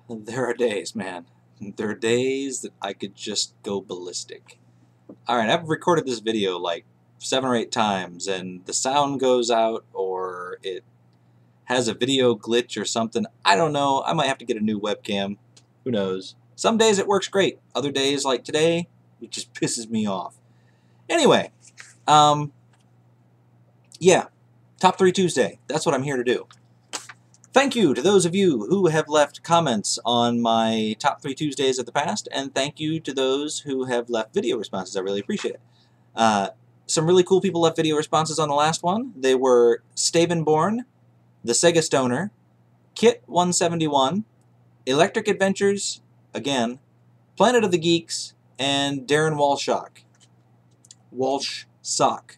There are days, man. There are days that I could just go ballistic. Alright, I've recorded this video like 7 or 8 times, and the sound goes out, or it has a video glitch or something. I don't know. I might have to get a new webcam. Who knows? Some days it works great. Other days, like today, it just pisses me off. Anyway, yeah, Top 3 Tuesday. That's what I'm here to do. Thank you to those of you who have left comments on my Top 3 Tuesdays of the past, and thank you to those who have left video responses. I really appreciate it. Some really cool people left video responses on the last one. They were Stavenborn, The Sega Stoner, Kit171, Electric Adventures, again, Planet of the Geeks, and Darren Walshock. Walshsock.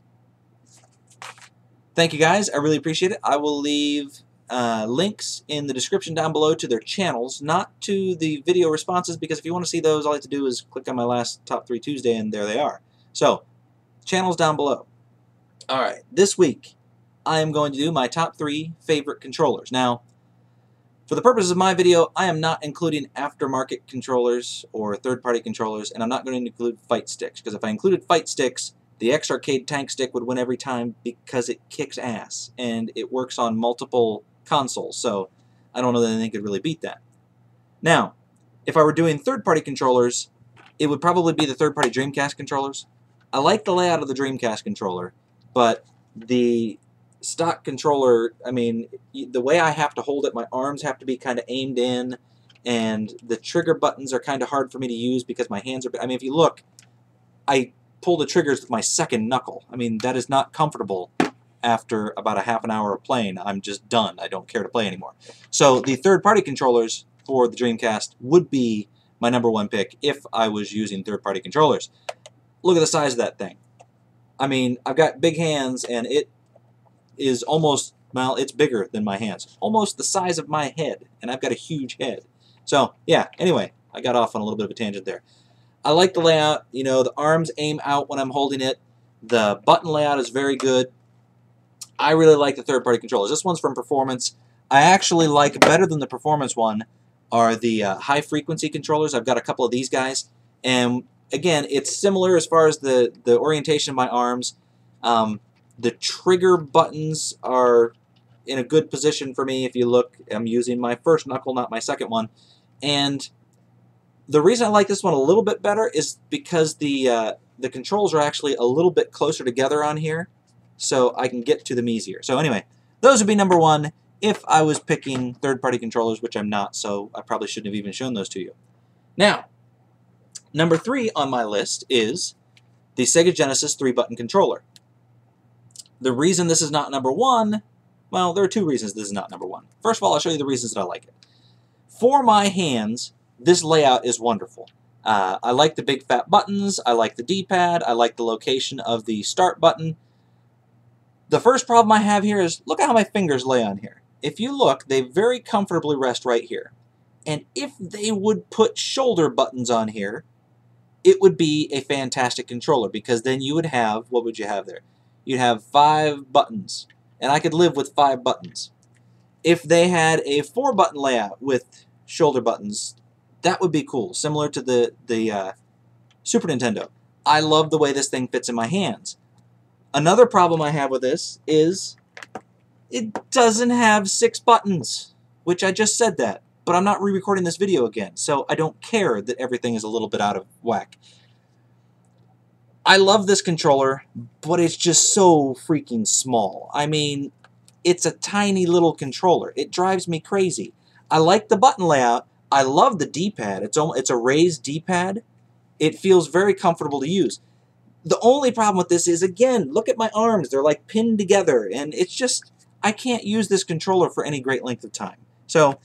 Thank you guys. I really appreciate it. I will leave links in the description down below to their channels, not to the video responses, because if you want to see those, all you have to do is click on my last Top 3 Tuesday, and there they are. So, channels down below. Alright, this week, I am going to do my top 3 favorite controllers. Now, for the purposes of my video, I am not including aftermarket controllers or third-party controllers, and I'm not going to include fight sticks, because if I included fight sticks, the X-Arcade tank stick would win every time because it kicks ass, and it works on multiple consoles, so I don't know that anything could really beat that. Now, if I were doing third-party controllers, it would probably be the third-party Dreamcast controllers. I like the layout of the Dreamcast controller, but the stock controller, I mean, the way I have to hold it, my arms have to be kind of aimed in, and the trigger buttons are kind of hard for me to use because my hands are... I mean, if you look, I pull the triggers with my second knuckle. I mean, that is not comfortable. After about a half an hour of playing, I'm just done. I don't care to play anymore. So the third-party controllers for the Dreamcast would be my #1 pick if I was using third-party controllers. Look at the size of that thing. I mean, I've got big hands, and it is almost, well, it's bigger than my hands. Almost the size of my head, and I've got a huge head. So, yeah, anyway, I got off on a little bit of a tangent there. I like the layout. You know, the arms aim out when I'm holding it. The button layout is very good. I really like the third-party controllers. This one's from Performance. I actually like, better than the Performance one, are the high-frequency controllers. I've got a couple of these guys. And, again, it's similar as far as the orientation of my arms. The trigger buttons are in a good position for me. If you look, I'm using my first knuckle, not my second one. And the reason I like this one a little bit better is because the controls are actually a little bit closer together on here, so I can get to them easier. So anyway, those would be #1 if I was picking third-party controllers, which I'm not, so I probably shouldn't have even shown those to you. Now, #3 on my list is the Sega Genesis 3-button controller. The reason this is not #1, well, there are 2 reasons this is not #1. First of all, I'll show you the reasons that I like it. For my hands, this layout is wonderful. I like the big fat buttons, I like the D-pad, I like the location of the start button. The first problem I have here is, look at how my fingers lay on here. If you look, they very comfortably rest right here. And if they would put shoulder buttons on here, it would be a fantastic controller, because then you would have, what would you have there? You'd have 5 buttons, and I could live with 5 buttons. If they had a 4-button layout with shoulder buttons, that would be cool, similar to the Super Nintendo. I love the way this thing fits in my hands. Another problem I have with this is it doesn't have 6 buttons, which I just said that, but I'm not re-recording this video again, so I don't care that everything is a little bit out of whack. I love this controller, but it's just so freaking small. I mean, it's a tiny little controller. It drives me crazy. I like the button layout. I love the D-pad. It's a raised D-pad. It feels very comfortable to use. The only problem with this is, again, look at my arms. They're like pinned together, and it's just, I can't use this controller for any great length of time. So,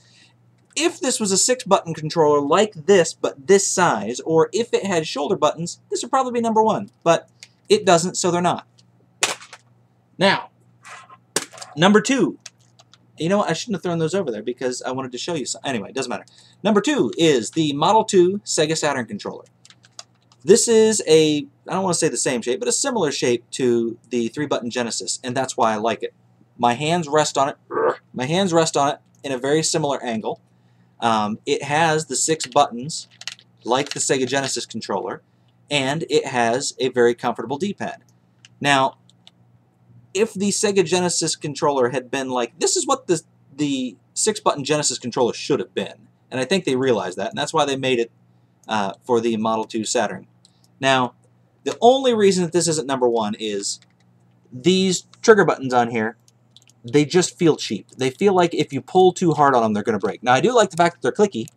if this was a 6-button controller like this, but this size, or if it had shoulder buttons, this would probably be #1. But it doesn't, so they're not. Now, #2. You know what? I shouldn't have thrown those over there because I wanted to show you some. Anyway, it doesn't matter. #2 is the Model 2 Sega Saturn controller. This is I don't want to say the same shape, but a similar shape to the 3-button Genesis, and that's why I like it. My hands rest on it. My hands rest on it in a very similar angle. It has the 6 buttons, like the Sega Genesis controller, and it has a very comfortable D-pad. Now, if the Sega Genesis controller had been like, this is what the 6-button Genesis controller should have been, and I think they realized that, and that's why they made it for the Model 2 Saturn. Now, the only reason that this isn't number 1 is these trigger buttons on here, they just feel cheap. They feel like if you pull too hard on them, they're going to break. Now, I do like the fact that they're clicky,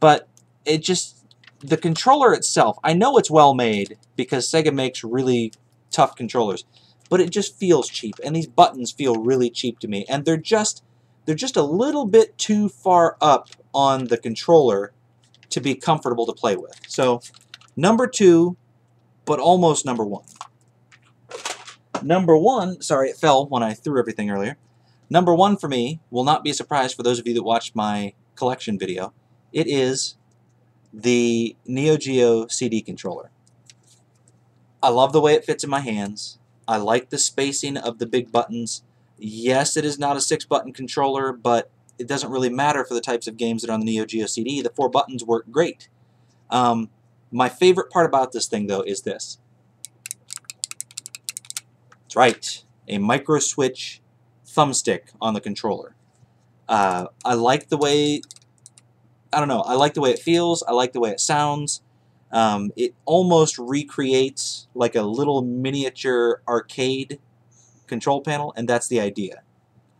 but it just, the controller itself, I know it's well made because Sega makes really tough controllers, but it just feels cheap, and these buttons feel really cheap to me, and they're just a little bit too far up on the controller to be comfortable to play with. So, number 2, but almost number 1. Number 1, sorry, it fell when I threw everything earlier. Number 1 for me will not be a surprise for those of you that watched my collection video. It is the Neo Geo CD controller. I love the way it fits in my hands. I like the spacing of the big buttons. Yes, it is not a 6-button controller, but it doesn't really matter for the types of games that are on the Neo Geo CD. The 4 buttons work great. My favorite part about this thing, though, is this. That's right, a micro switch thumbstick on the controller. I like the way, I don't know, I like the way it feels, I like the way it sounds. It almost recreates like a little miniature arcade control panel, and that's the idea.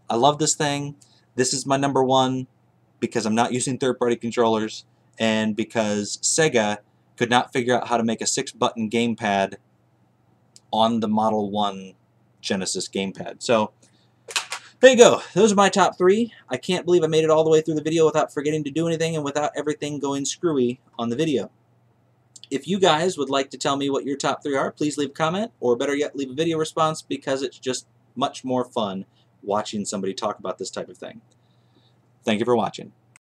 I love this thing. This is my number 1 because I'm not using third-party controllers and because Sega could not figure out how to make a 6-button gamepad on the Model 1 Genesis gamepad. So, there you go. Those are my top 3. I can't believe I made it all the way through the video without forgetting to do anything and without everything going screwy on the video. If you guys would like to tell me what your top 3 are, please leave a comment, or better yet, leave a video response, because it's just much more fun watching somebody talk about this type of thing. Thank you for watching.